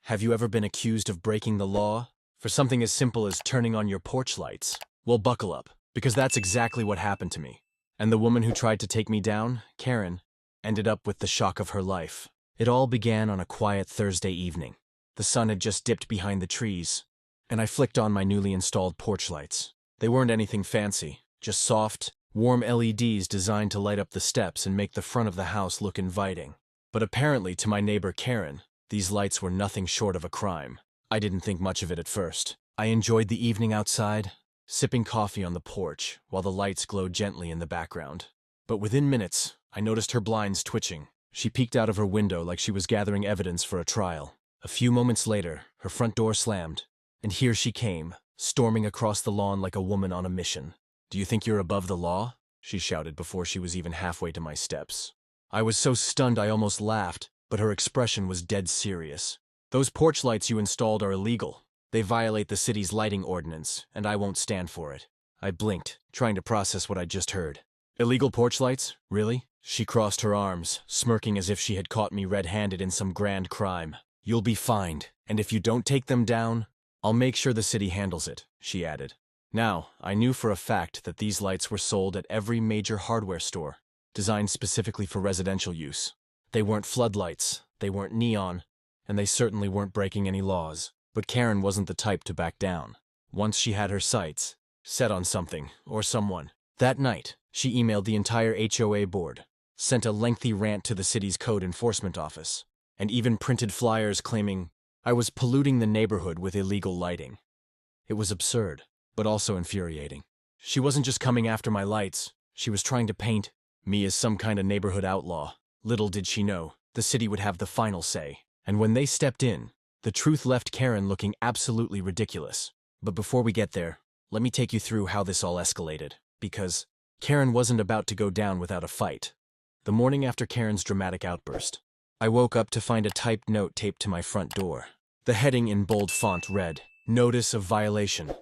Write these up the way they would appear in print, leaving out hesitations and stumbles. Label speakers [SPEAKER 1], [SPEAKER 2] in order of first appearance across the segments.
[SPEAKER 1] Have you ever been accused of breaking the law for something as simple as turning on your porch lights? Well, buckle up, because that's exactly what happened to me. And the woman who tried to take me down, Karen, ended up with the shock of her life. It all began on a quiet Thursday evening. The sun had just dipped behind the trees, and I flicked on my newly installed porch lights. They weren't anything fancy, just soft, warm LEDs designed to light up the steps and make the front of the house look inviting. But apparently, to my neighbor Karen, these lights were nothing short of a crime. I didn't think much of it at first. I enjoyed the evening outside, sipping coffee on the porch while the lights glowed gently in the background. But within minutes, I noticed her blinds twitching. She peeked out of her window like she was gathering evidence for a trial. A few moments later, her front door slammed, and here she came, storming across the lawn like a woman on a mission. "Do you think you're above the law?" she shouted before she was even halfway to my steps. I was so stunned I almost laughed, but her expression was dead serious. "Those porch lights you installed are illegal. They violate the city's lighting ordinance, and I won't stand for it." I blinked, trying to process what I'd just heard. "Illegal porch lights? Really?" She crossed her arms, smirking as if she had caught me red-handed in some grand crime. "You'll be fined, and if you don't take them down, I'll make sure the city handles it," she added. Now, I knew for a fact that these lights were sold at every major hardware store, designed specifically for residential use. They weren't floodlights, they weren't neon, and they certainly weren't breaking any laws. But Karen wasn't the type to back down. Once she had her sights set on something or someone. That night, she emailed the entire HOA board, sent a lengthy rant to the city's code enforcement office, and even printed flyers claiming I was polluting the neighborhood with illegal lighting. It was absurd, but also infuriating. She wasn't just coming after my lights, she was trying to paint me as some kind of neighborhood outlaw. Little did she know, the city would have the final say. And when they stepped in, the truth left Karen looking absolutely ridiculous. But before we get there, let me take you through how this all escalated, because Karen wasn't about to go down without a fight. The morning after Karen's dramatic outburst, I woke up to find a typed note taped to my front door. The heading in bold font read, "Notice of Violation."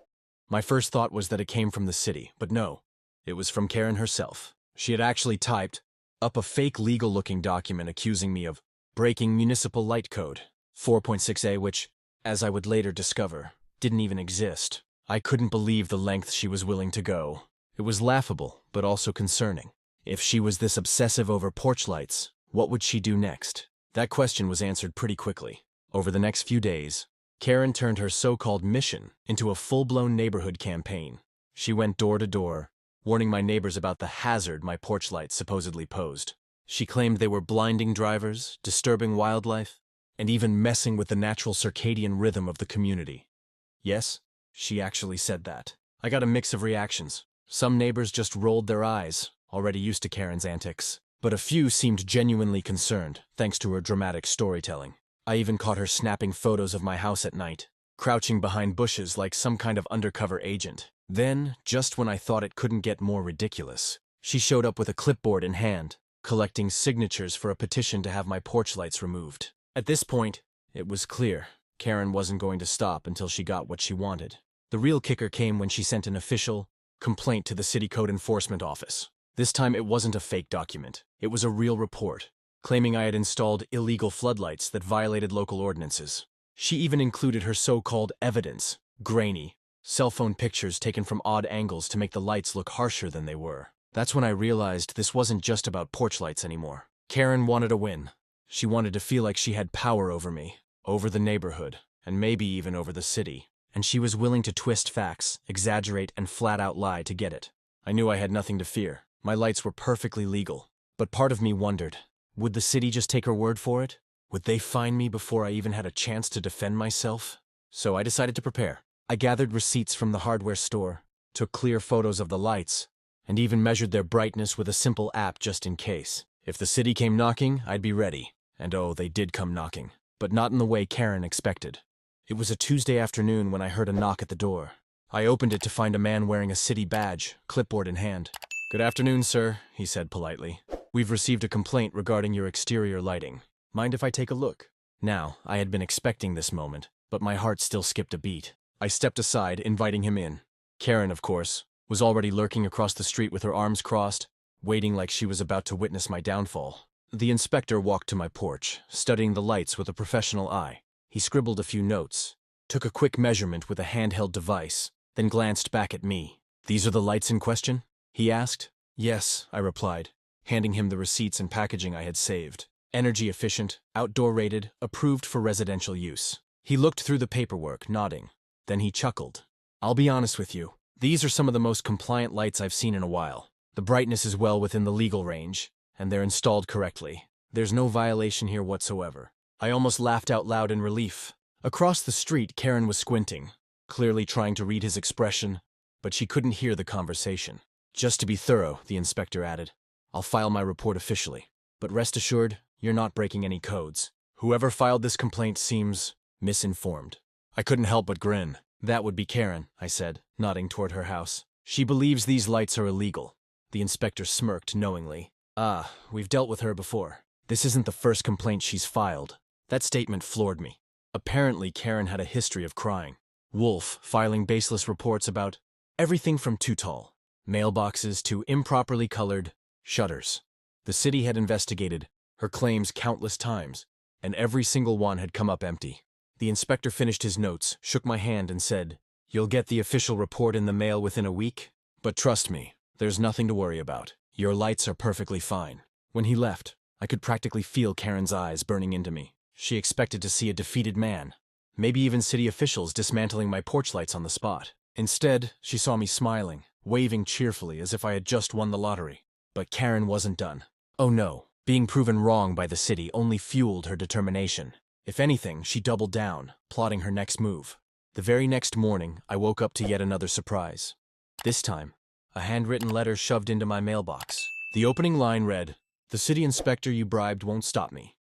[SPEAKER 1] My first thought was that it came from the city, but no, it was from Karen herself. She had actually typed up a fake legal-looking document accusing me of breaking Municipal Light Code 4.6a, which, as I would later discover, didn't even exist. I couldn't believe the length she was willing to go. It was laughable, but also concerning. If she was this obsessive over porch lights, what would she do next? That question was answered pretty quickly. Over the next few days, Karen turned her so-called mission into a full-blown neighborhood campaign. She went door to door, warning my neighbors about the hazard my porch lights supposedly posed. She claimed they were blinding drivers, disturbing wildlife, and even messing with the natural circadian rhythm of the community. Yes, she actually said that. I got a mix of reactions. Some neighbors just rolled their eyes, already used to Karen's antics, but a few seemed genuinely concerned, thanks to her dramatic storytelling. I even caught her snapping photos of my house at night, crouching behind bushes like some kind of undercover agent. Then, just when I thought it couldn't get more ridiculous, she showed up with a clipboard in hand, collecting signatures for a petition to have my porch lights removed. At this point, it was clear Karen wasn't going to stop until she got what she wanted. The real kicker came when she sent an official complaint to the city code enforcement office. This time it wasn't a fake document. It was a real report, claiming I had installed illegal floodlights that violated local ordinances. She even included her so-called evidence, grainy, cell phone pictures taken from odd angles to make the lights look harsher than they were. That's when I realized this wasn't just about porch lights anymore. Karen wanted a win. She wanted to feel like she had power over me, over the neighborhood, and maybe even over the city. And she was willing to twist facts, exaggerate, and flat-out lie to get it. I knew I had nothing to fear. My lights were perfectly legal. But part of me wondered, would the city just take her word for it? Would they fine me before I even had a chance to defend myself? So I decided to prepare. I gathered receipts from the hardware store, took clear photos of the lights, and even measured their brightness with a simple app just in case. If the city came knocking, I'd be ready. And oh, they did come knocking. But not in the way Karen expected. It was a Tuesday afternoon when I heard a knock at the door. I opened it to find a man wearing a city badge, clipboard in hand. "Good afternoon, sir," he said politely. "We've received a complaint regarding your exterior lighting. Mind if I take a look?" Now, I had been expecting this moment, but my heart still skipped a beat. I stepped aside, inviting him in. Karen, of course, was already lurking across the street with her arms crossed, waiting like she was about to witness my downfall. The inspector walked to my porch, studying the lights with a professional eye. He scribbled a few notes, took a quick measurement with a handheld device, then glanced back at me. "These are the lights in question?" he asked. "Yes," I replied, handing him the receipts and packaging I had saved. "Energy efficient, outdoor rated, approved for residential use." He looked through the paperwork, nodding. Then he chuckled. "I'll be honest with you. These are some of the most compliant lights I've seen in a while. The brightness is well within the legal range, and they're installed correctly. There's no violation here whatsoever." I almost laughed out loud in relief. Across the street, Karen was squinting, clearly trying to read his expression, but she couldn't hear the conversation. "Just to be thorough," the inspector added, "I'll file my report officially. But rest assured, you're not breaking any codes. Whoever filed this complaint seems misinformed." I couldn't help but grin. "That would be Karen," I said, nodding toward her house. "She believes these lights are illegal." The inspector smirked knowingly. "Ah, we've dealt with her before. This isn't the first complaint she's filed." That statement floored me. Apparently, Karen had a history of crying. Wolf, filing baseless reports about everything from too tall mailboxes to improperly colored shutters. The city had investigated her claims countless times, and every single one had come up empty. The inspector finished his notes, shook my hand, and said, "You'll get the official report in the mail within a week, but trust me, there's nothing to worry about. Your lights are perfectly fine." When he left, I could practically feel Karen's eyes burning into me. She expected to see a defeated man, maybe even city officials dismantling my porch lights on the spot. Instead, she saw me smiling, waving cheerfully as if I had just won the lottery. But Karen wasn't done. Oh no, being proven wrong by the city only fueled her determination. If anything, she doubled down, plotting her next move. The very next morning, I woke up to yet another surprise. This time, a handwritten letter shoved into my mailbox. The opening line read, "The city inspector you bribed won't stop me."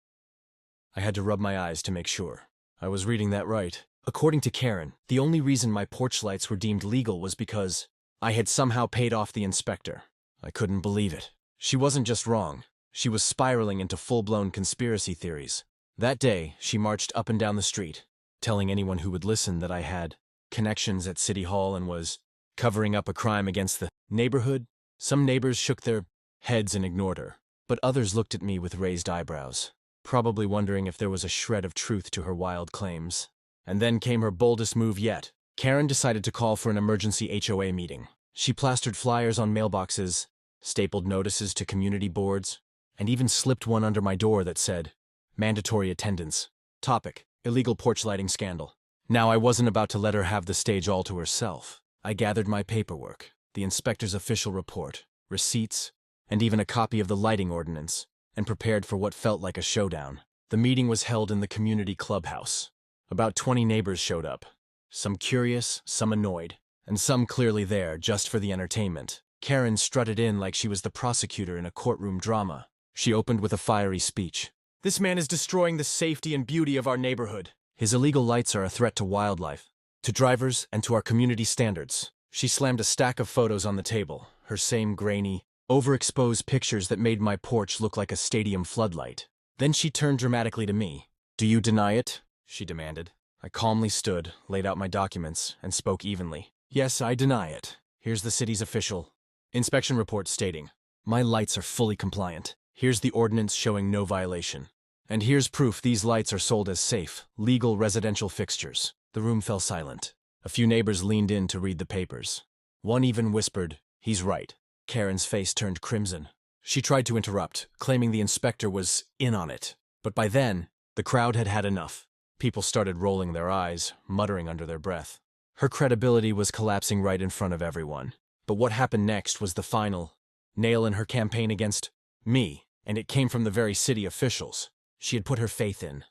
[SPEAKER 1] I had to rub my eyes to make sure. I was reading that right. According to Karen, the only reason my porch lights were deemed legal was because I had somehow paid off the inspector. I couldn't believe it. She wasn't just wrong. She was spiraling into full-blown conspiracy theories. That day, she marched up and down the street, telling anyone who would listen that I had connections at City Hall and was covering up a crime against the neighborhood. Some neighbors shook their heads and ignored her, but others looked at me with raised eyebrows, probably wondering if there was a shred of truth to her wild claims. And then came her boldest move yet. Karen decided to call for an emergency HOA meeting. She plastered flyers on mailboxes, stapled notices to community boards, and even slipped one under my door that said, "Mandatory attendance. Topic: illegal porch lighting scandal." Now, I wasn't about to let her have the stage all to herself. I gathered my paperwork, the inspector's official report, receipts, and even a copy of the lighting ordinance, and prepared for what felt like a showdown. The meeting was held in the community clubhouse. About 20 neighbors showed up, some curious, some annoyed, and some clearly there just for the entertainment. Karen strutted in like she was the prosecutor in a courtroom drama. She opened with a fiery speech. "This man is destroying the safety and beauty of our neighborhood. His illegal lights are a threat to wildlife, to drivers, and to our community standards." She slammed a stack of photos on the table, her same grainy, overexposed pictures that made my porch look like a stadium floodlight. Then she turned dramatically to me. "Do you deny it?" she demanded. I calmly stood, laid out my documents, and spoke evenly. "Yes, I deny it. Here's the city's official inspection report stating, my lights are fully compliant. Here's the ordinance showing no violation. And here's proof these lights are sold as safe, legal residential fixtures." The room fell silent. A few neighbors leaned in to read the papers. One even whispered, "He's right." Karen's face turned crimson. She tried to interrupt, claiming the inspector was in on it. But by then, the crowd had had enough. People started rolling their eyes, muttering under their breath. Her credibility was collapsing right in front of everyone. But what happened next was the final nail in her campaign against me, and it came from the very city officials she had put her faith in.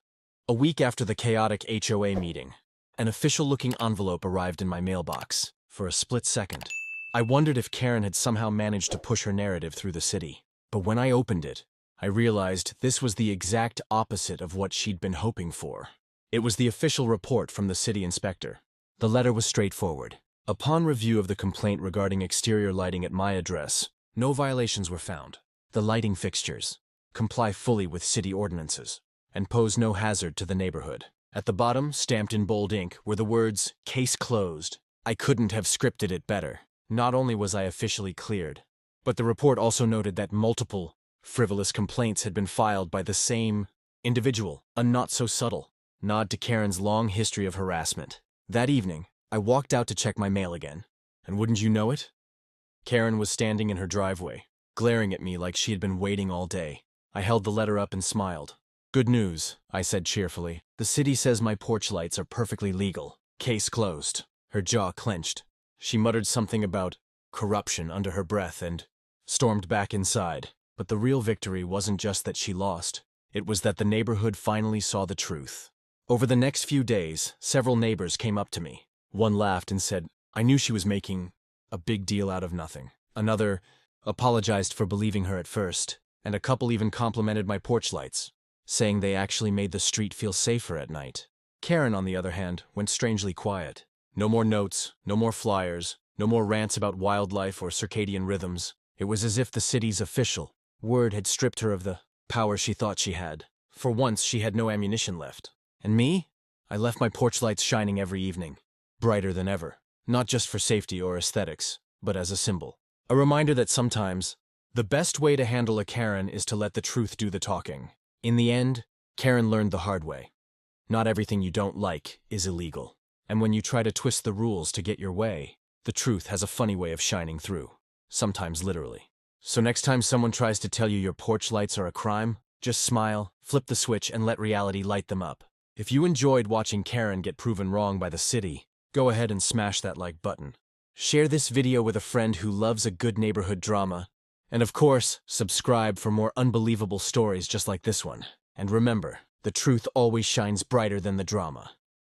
[SPEAKER 1] A week after the chaotic HOA meeting, an official-looking envelope arrived in my mailbox. For a split second, I wondered if Karen had somehow managed to push her narrative through the city. But when I opened it, I realized this was the exact opposite of what she'd been hoping for. It was the official report from the city inspector. The letter was straightforward. Upon review of the complaint regarding exterior lighting at my address, no violations were found. The lighting fixtures comply fully with city ordinances and pose no hazard to the neighborhood. At the bottom, stamped in bold ink, were the words, "Case closed." I couldn't have scripted it better. Not only was I officially cleared, but the report also noted that multiple frivolous complaints had been filed by the same individual, a not-so-subtle, nod to Karen's long history of harassment. That evening, I walked out to check my mail again. And wouldn't you know it? Karen was standing in her driveway, glaring at me like she had been waiting all day. I held the letter up and smiled. "Good news," I said cheerfully. "The city says my porch lights are perfectly legal. Case closed." Her jaw clenched. She muttered something about corruption under her breath and stormed back inside. But the real victory wasn't just that she lost. It was that the neighborhood finally saw the truth. Over the next few days, several neighbors came up to me. One laughed and said, "I knew she was making a big deal out of nothing." Another apologized for believing her at first, and a couple even complimented my porch lights, saying they actually made the street feel safer at night. Karen, on the other hand, went strangely quiet. No more notes, no more flyers, no more rants about wildlife or circadian rhythms. It was as if the city's official word had stripped her of the power she thought she had. For once, she had no ammunition left. And me? I left my porch lights shining every evening, brighter than ever. Not just for safety or aesthetics, but as a symbol. A reminder that sometimes, the best way to handle a Karen is to let the truth do the talking. In the end, Karen learned the hard way. Not everything you don't like is illegal. And when you try to twist the rules to get your way, the truth has a funny way of shining through. Sometimes literally. So next time someone tries to tell you your porch lights are a crime, just smile, flip the switch, and let reality light them up. If you enjoyed watching Karen get proven wrong by the city, go ahead and smash that like button. Share this video with a friend who loves a good neighborhood drama. And of course, subscribe for more unbelievable stories just like this one. And remember, the truth always shines brighter than the drama.